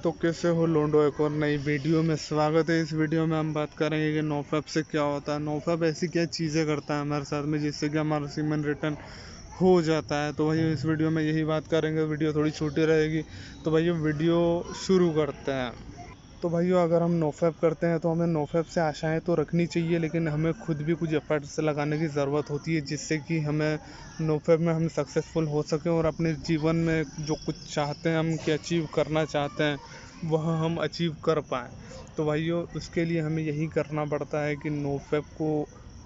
तो कैसे हो लोंडो, एक और नई वीडियो में स्वागत है। इस वीडियो में हम बात करेंगे कि नोफैप से क्या होता है, नोफैप ऐसी क्या चीज़ें करता है हमारे साथ में जिससे कि हमारा सीमन रिटर्न हो जाता है। तो वही इस वीडियो में यही बात करेंगे। वीडियो थोड़ी छोटी रहेगी, तो भाइयों वीडियो शुरू करते हैं। तो भाइयों अगर हम नोफैप करते हैं तो हमें नोफैप से आशाएं तो रखनी चाहिए, लेकिन हमें खुद भी कुछ एफर्ट्स लगाने की ज़रूरत होती है जिससे कि हमें नोफैप में हम सक्सेसफुल हो सकें और अपने जीवन में जो कुछ चाहते हैं हम कि अचीव करना चाहते हैं वह हम अचीव कर पाएँ। तो भाइयों उसके लिए हमें यही करना पड़ता है कि नोफैप को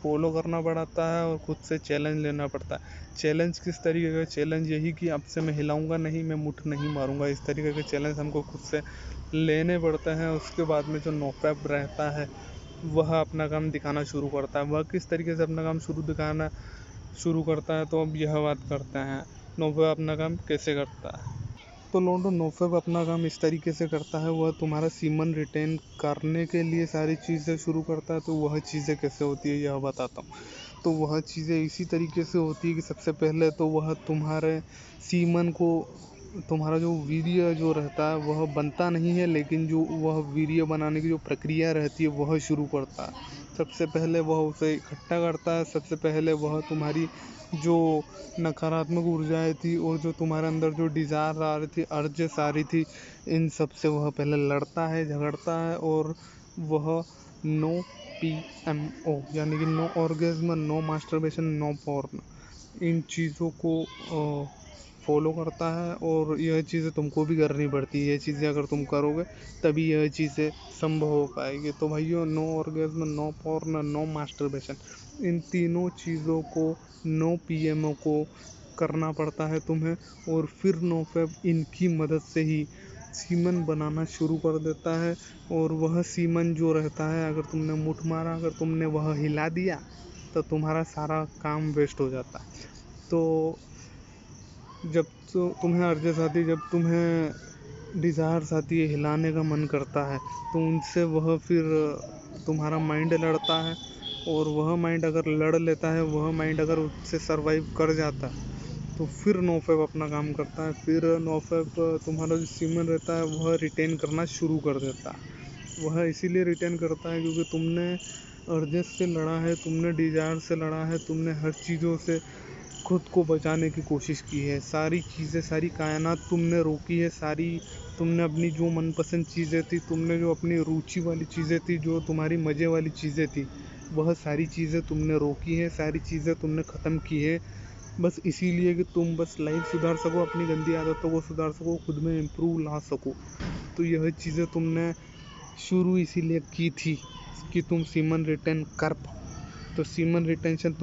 फॉलो करना पड़ता है और खुद से चैलेंज लेना पड़ता है। चैलेंज किस तरीके का? चैलेंज यही कि अब से मैं हिलाऊंगा नहीं, मैं मुठ नहीं मारूंगा, इस तरीके के चैलेंज हमको खुद से लेने पड़ते हैं। उसके बाद में जो नोफैप रहता है वह अपना काम दिखाना शुरू करता है। वह किस तरीके से अपना काम दिखाना शुरू करता है, तो अब यह बात करते हैं नोफैप अपना काम कैसे करता है। तो लोगों नोफैप अपना काम इस तरीके से करता है, वह तुम्हारा सीमन रिटेन करने के लिए सारी चीज़ें शुरू करता है। तो वह चीज़ें कैसे होती है यह बताता हूँ। तो वह चीज़ें इसी तरीके से होती है कि सबसे पहले तो वह तुम्हारे सीमन को, तुम्हारा जो वीर्य जो रहता है वह बनता नहीं है, लेकिन जो वह वीर्य बनाने की जो प्रक्रिया रहती है वह शुरू करता है। सबसे पहले वह उसे इकट्ठा करता है। सबसे पहले वह तुम्हारी जो नकारात्मक ऊर्जाएं थी और जो तुम्हारे अंदर जो डिज़ायर आ रही थी, अर्जेस आ रही थी, इन सब से वह पहले लड़ता है, झगड़ता है। और वह नो PMO यानी कि no orgasm, no masturbation, no porn, इन चीज़ों को फॉलो करता है। और यह चीज़ें तुमको भी करनी पड़ती है। ये चीज़ें अगर तुम करोगे तभी यह चीज़ें संभव हो पाएगी। तो भाइयों no orgasm, no porn, no masturbation, इन तीनों चीज़ों को, नो PMO को करना पड़ता है तुम्हें। और फिर नोफैप इनकी मदद से ही सीमन बनाना शुरू कर देता है। और वह सीमन जो रहता है, अगर तुमने मुठ मारा, अगर तुमने वह हिला दिया तो तुम्हारा सारा काम वेस्ट हो जाता है। तो जब तो तुम्हें अर्जेस आती, जब तुम्हें डिज़ायर्स आती है, हिलाने का मन करता है, तो उनसे वह फिर तुम्हारा माइंड लड़ता है। और वह माइंड अगर लड़ लेता है, वह माइंड अगर उससे सरवाइव कर जाता है, तो फिर नोफैप अपना काम करता है। फिर नोफैप तुम्हारा जो सीमन रहता है वह रिटेन करना शुरू कर देता है। वह इसीलिए रिटेन करता है क्योंकि तुमने अर्जेस से लड़ा है, तुमने डिज़ायर से लड़ा है, तुमने हर चीज़ों से खुद को बचाने की कोशिश की है। सारी चीज़ें, सारी कायनात तुमने रोकी है। सारी तुमने अपनी जो मनपसंद चीज़ें थी, तुमने जो अपनी रुचि वाली चीज़ें थी, जो तुम्हारी मज़े वाली चीज़ें थी, वह सारी चीज़ें तुमने रोकी है, सारी चीज़ें तुमने ख़त्म की है। बस इसीलिए कि तुम बस लाइफ सुधार सको, अपनी गंदी आदतों को सुधार सको, खुद में इम्प्रूव ला सको। तो यह चीज़ें तुमने शुरू इसीलिए की थी कि तुम सीमन रिटेन कर पाओ। तो सीमन रिटेंशन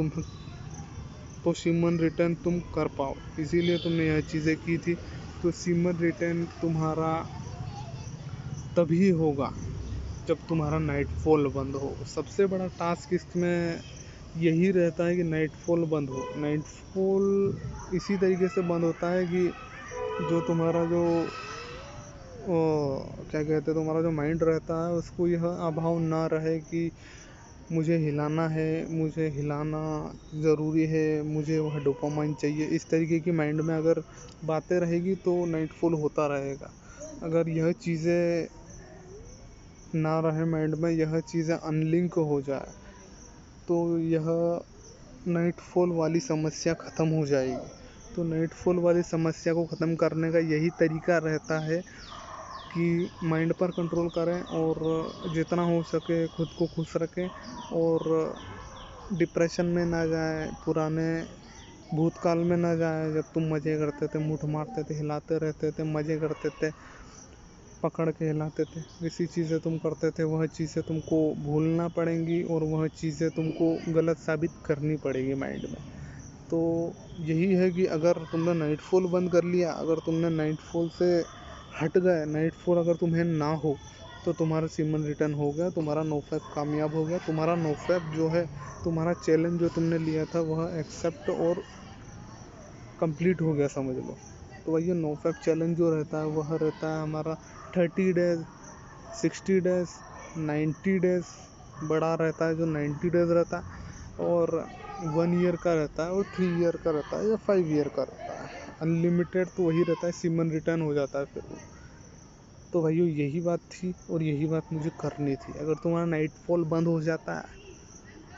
सीमन रिटर्न तुम कर पाओ, इसीलिए तुमने यह चीज़ें की थी। तो सीमन रिटर्न तुम्हारा तभी होगा जब तुम्हारा नाइटफॉल बंद हो। सबसे बड़ा टास्क इसमें यही रहता है कि नाइटफॉल बंद हो। नाइटफॉल इसी तरीके से बंद होता है कि जो तुम्हारा जो क्या कहते हैं, तुम्हारा जो माइंड रहता है उसको यह अभाव ना रहे कि मुझे हिलाना है, मुझे हिलाना ज़रूरी है, मुझे वह डोपामाइन चाहिए। इस तरीके की माइंड में अगर बातें रहेगी तो नाइटफॉल होता रहेगा। अगर यह चीज़ें ना रहे माइंड में, यह चीज़ें अनलिंक हो जाए, तो यह नाइटफॉल वाली समस्या ख़त्म हो जाएगी। तो नाइटफॉल वाली समस्या को ख़त्म करने का यही तरीका रहता है कि माइंड पर कंट्रोल करें और जितना हो सके खुद को खुश रखें और डिप्रेशन में ना जाए, पुराने भूतकाल में ना जाए जब तुम मज़े करते थे, मुठ मारते थे, हिलाते रहते थे, मज़े करते थे, पकड़ के हिलाते थे, ऐसी चीज़ें तुम करते थे। वह चीज़ें तुमको भूलना पड़ेंगी और वह चीज़ें तुमको गलत साबित करनी पड़ेगी माइंड में। तो यही है कि अगर तुमने नाइटफॉल बंद कर लिया, अगर तुमने नाइटफॉल से हट गए, नाइटफॉल अगर तुम्हें ना हो, तो तुम्हारा सीमन रिटर्न हो गया, तुम्हारा नोफैप कामयाब हो गया, तुम्हारा नोफैप जो है, तुम्हारा चैलेंज जो तुमने लिया था वह एक्सेप्ट और कंप्लीट हो गया समझ लो। तो वही नोफैप चैलेंज जो रहता है वह रहता है हमारा 30 डेज, 60 डेज, 90 डेज, बड़ा रहता है जो 90 डेज रहता है, और 1 ईयर का रहता है, और 3 ईयर का रहता है, या 5 ईयर का रहता है। अनलिमिटेड तो वही रहता है, सीमन रिटर्न हो जाता है फिर वो। तो भाइयों यही बात थी और यही बात मुझे करनी थी। अगर तुम्हारा नाइटफॉल बंद हो जाता है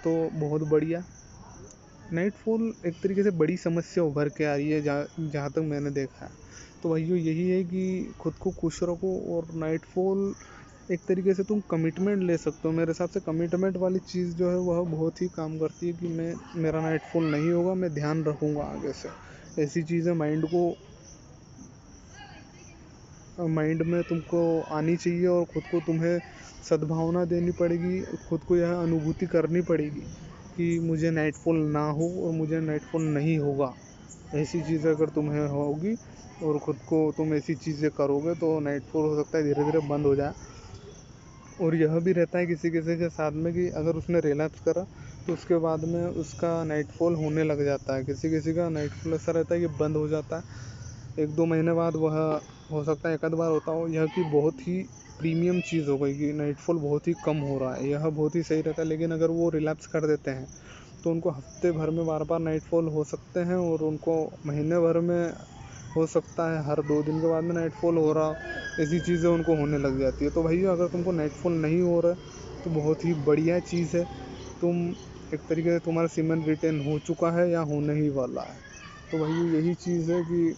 तो बहुत बढ़िया। नाइटफॉल एक तरीके से बड़ी समस्या उभर के आ रही है जहाँ तक मैंने देखा है। तो भाइयों यही है कि खुद को खुश रखो। और नाइटफॉल एक तरीके से तुम कमिटमेंट ले सकते हो। मेरे हिसाब से कमिटमेंट वाली चीज़ जो है वह बहुत ही काम करती है कि मेरा नाइटफॉल नहीं होगा, मैं ध्यान रखूँगा आगे से। ऐसी चीज़ें माइंड में तुमको आनी चाहिए और ख़ुद को तुम्हें सद्भावना देनी पड़ेगी, खुद को यह अनुभूति करनी पड़ेगी कि मुझे नाइटफॉल ना हो और मुझे नाइटफॉल नहीं होगा। ऐसी चीज़ें अगर तुम्हें होगी और ख़ुद को तुम ऐसी चीज़ें करोगे तो नाइटफॉल हो सकता है धीरे धीरे बंद हो जाए। और यह भी रहता है किसी किसी के साथ में कि अगर उसने रिलैप्स करा तो उसके बाद में उसका नाइटफॉल होने लग जाता है। किसी किसी का नाइटफॉल ऐसा रहता है कि बंद हो जाता है 1-2 महीने बाद, वह हो सकता है एक आध बार होता हो। यह कि बहुत ही प्रीमियम चीज़ हो गई कि नाइटफॉल बहुत ही कम हो रहा है, यह बहुत ही सही रहता है। लेकिन अगर वो रिलैप्स कर देते हैं तो उनको हफ्ते भर में बार बार नाइटफॉल हो सकते हैं और उनको महीने भर में हो सकता है हर 2 दिन के बाद में नाइटफॉल हो रहा। ऐसी चीज़ें उनको होने लग जाती है। तो भैया अगर तुमको नाइटफॉल नहीं हो रहा है तो बहुत ही बढ़िया चीज़ है। तुम एक तरीके से तुम्हारा सीमन रिटेन हो चुका है या होने ही वाला है। तो भैया यही चीज़ है कि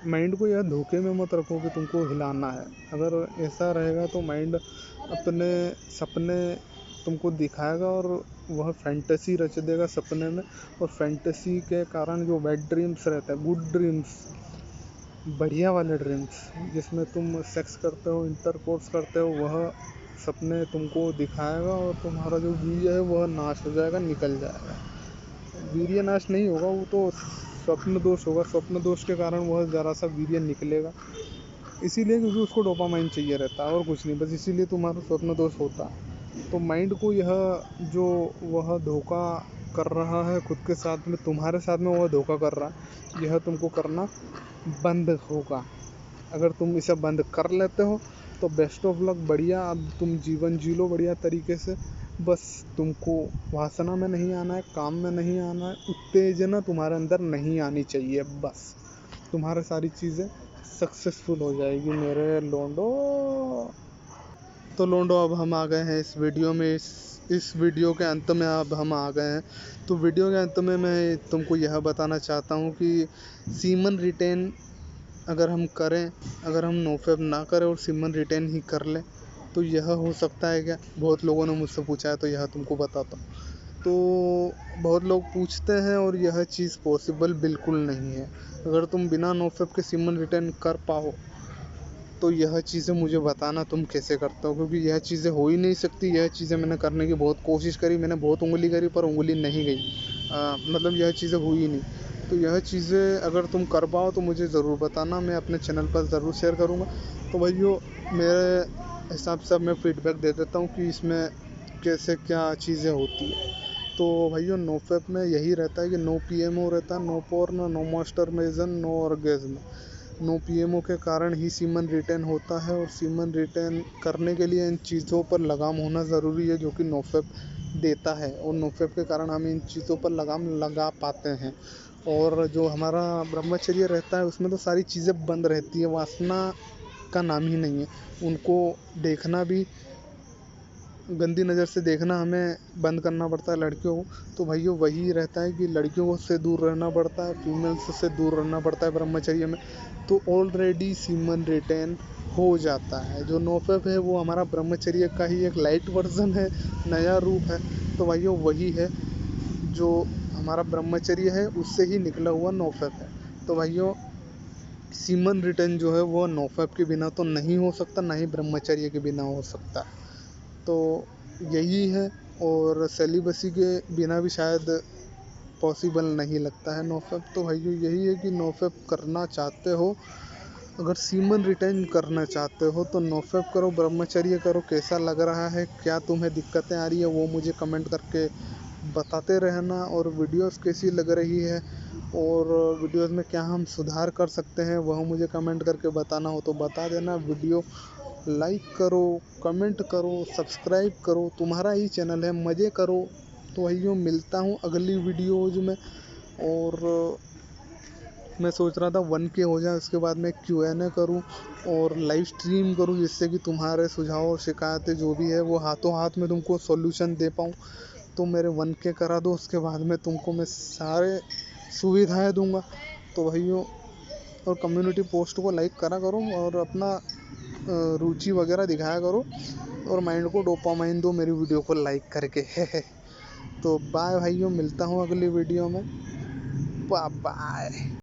माइंड को यह धोखे में मत रखो कि तुमको हिलाना है। अगर ऐसा रहेगा तो माइंड अपने सपने तुमको दिखाएगा और वह फैंटेसी रच देगा सपने में। और फैंटेसी के कारण जो बैड ड्रीम्स रहता है, गुड ड्रीम्स, बढ़िया वाले ड्रीम्स जिसमें तुम सेक्स करते हो, इंटरकोर्स करते हो, वह सपने तुमको दिखाएगा और तुम्हारा जो वीर्य है वह नाश हो जाएगा, निकल जाएगा। वीर्य नाश नहीं होगा, वो तो स्वप्न दोष होगा। स्वप्न दोष के कारण वह ज़रा सा वीर्य निकलेगा, इसीलिए क्योंकि उसको डोपामाइन चाहिए रहता है और कुछ नहीं, बस इसीलिए तुम्हारा स्वप्न दोष होता है। तो माइंड को यह जो वह धोखा कर रहा है खुद के साथ में, तुम्हारे साथ में वह धोखा कर रहा है, यह तुमको करना बंद होगा। अगर तुम इसे बंद कर लेते हो तो बेस्ट ऑफ लक, बढ़िया। अब तुम जीवन जी लो बढ़िया तरीके से। बस तुमको वासना में नहीं आना है, काम में नहीं आना है, उत्तेजना तुम्हारे अंदर नहीं आनी चाहिए। बस तुम्हारी सारी चीज़ें सक्सेसफुल हो जाएगी मेरे लोंडो। तो लोंडो अब हम आ गए हैं इस वीडियो में, इस वीडियो के अंत में अब हम आ गए हैं। तो वीडियो के अंत में मैं तुमको यह बताना चाहता हूँ कि सीमन रिटेन अगर हम करें, अगर हम नोफैप ना करें और सीमन रिटेन ही कर लें तो यह हो सकता है क्या? बहुत लोगों ने मुझसे पूछा है तो यह तुमको बताता हूँ। तो बहुत लोग पूछते हैं और यह चीज़ पॉसिबल बिल्कुल नहीं है। अगर तुम बिना नोफैप के सीमन रिटेन कर पाओ तो यह चीज़ें मुझे बताना तुम कैसे करते हो, क्योंकि यह चीज़ें हो ही नहीं सकती। यह चीज़ें मैंने करने की बहुत कोशिश करी, मैंने बहुत उंगली करी पर उंगली नहीं गई, मतलब यह चीज़ें हुई ही नहीं। तो यह चीज़ें अगर तुम कर पाओ तो मुझे ज़रूर बताना, मैं अपने चैनल पर ज़रूर शेयर करूँगा। तो भाइयों मेरे हिसाब से अब मैं फीडबैक दे देता हूँ कि इसमें कैसे क्या चीज़ें होती है। तो भाइयों नोफैप में यही रहता है कि नो पीएमओ रहता है, no porn, no masturbation, no orgasm. No PMO के कारण ही सीमन रिटेन होता है और सीमन रिटेन करने के लिए इन चीज़ों पर लगाम होना ज़रूरी है जो कि नोफैप देता है। और नोफैप के कारण हम इन चीज़ों पर लगाम लगा पाते हैं। और जो हमारा ब्रह्मचर्य रहता है उसमें तो सारी चीज़ें बंद रहती है, वासना का नाम ही नहीं है। उनको देखना भी, गंदी नज़र से देखना हमें बंद करना पड़ता है लड़कियों को। तो भाइयों वही रहता है कि लड़कियों से दूर रहना पड़ता है, फीमेल्स से दूर रहना पड़ता है ब्रह्मचर्य में। तो ऑलरेडी सीमन रिटेन हो जाता है। जो नोफैप है वो हमारा ब्रह्मचर्य का ही एक लाइट वर्जन है, नया रूप है। तो भाइयों वही है जो हमारा ब्रह्मचर्य है, उससे ही निकला हुआ नोफैप है। तो भाइयों सीमन रिटेन जो है वो नोफैप के बिना तो नहीं हो सकता, ना ही ब्रह्मचर्य के बिना हो सकता। तो यही है। और सेलिबसी के बिना भी शायद पॉसिबल नहीं लगता है नोफैप। तो भाइयों यही है कि नोफैप करना चाहते हो, अगर सीमन रिटेन करना चाहते हो तो नोफैप करो, ब्रह्मचर्य करो। कैसा लग रहा है, क्या तुम्हें दिक्कतें आ रही है, वो मुझे कमेंट करके बताते रहना। और वीडियोस कैसी लग रही है और वीडियोस में क्या हम सुधार कर सकते हैं वह मुझे कमेंट करके बताना हो तो बता देना। वीडियो लाइक करो, कमेंट करो, सब्सक्राइब करो, तुम्हारा ही चैनल है, मज़े करो। तो भाइयों मिलता हूँ अगली वीडियोज़ में। और मैं सोच रहा था 1K हो जाए, उसके बाद मैं Q&A करूँ और लाइव स्ट्रीम करूँ, जिससे कि तुम्हारे सुझाव और शिकायतें जो भी है वो हाथों हाथ में तुमको सॉल्यूशन दे पाऊँ। तो मेरे 1K करा दो, उसके बाद में तुमको मैं सारे सुविधाएं दूंगा। तो भाइयों, और कम्युनिटी पोस्ट को लाइक करा करो और अपना रुचि वगैरह दिखाया करो, और माइंड को डोपामाइन दो मेरी वीडियो को लाइक करके। तो बाय भाइयों, मिलता हूँ अगली वीडियो में। Bye bye.